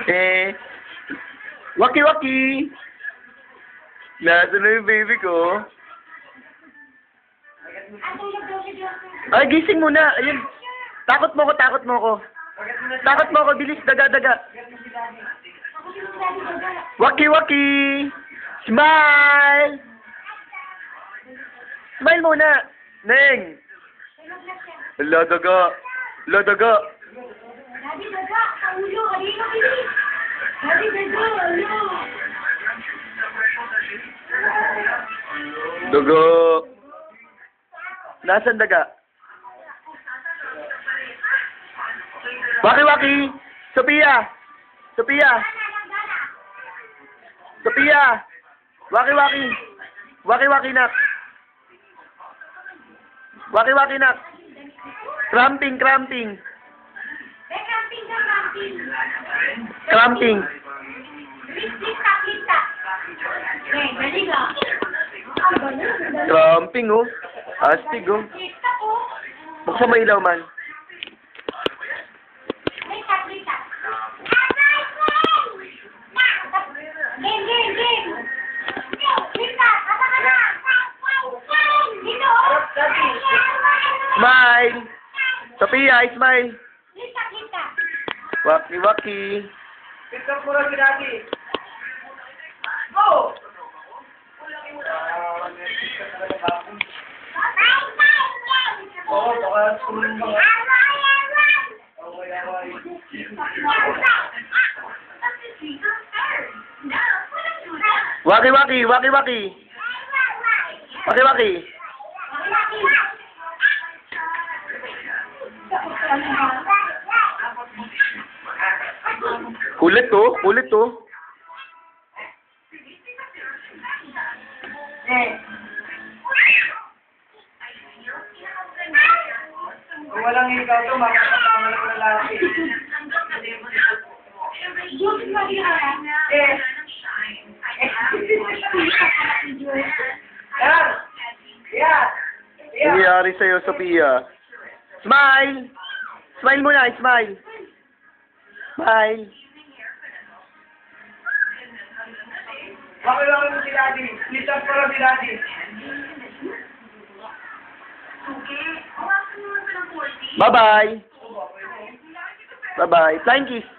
Eh. Waki-waki. Nasa na yung baby ko. Ay, gising muna. Ayun. Takot mo ko, takot mo ko. Takot mo ko, bilis, daga-daga. Waki-waki. Smile! Smile muna. Neng. Ala, daga. Ala, daga. Daddy, daga. Sa ulo. Halika, bilis. Daddy, daga. Ulo. Daga. Nasaan daga? Waki-waki! Sophia! Sophia! Sophia! Waki-waki! Waki-waki, nak! Waki-waki, nak! Cramping, cramping! Eh, camping ka, camping. Cramping! Kita. Eh, dali ka. Cramping, oh! Astig, oh! Kita po. Buksan mo ilaw, man. Kita. Game. Kita, kata ka na. Dito. Smile! Sophia, smile! Kita. Waki-waki! Picture ko lang si Daddy. Go! Oo, baka sumunod mga... Waki-waki! Waki-waki! Waki-waki! Kulit to, kulit to. Kung walang ikaw to, makakasama ng lalaki. Diyos Maria. Yan! Yan! Ano nangyari sa'yo, Sophia? Smile! Smile muna, smile! Smile! Bakit lang mo si Daddy? Please up ko lang si Daddy. Bye-bye! Bye-bye! Flying kiss!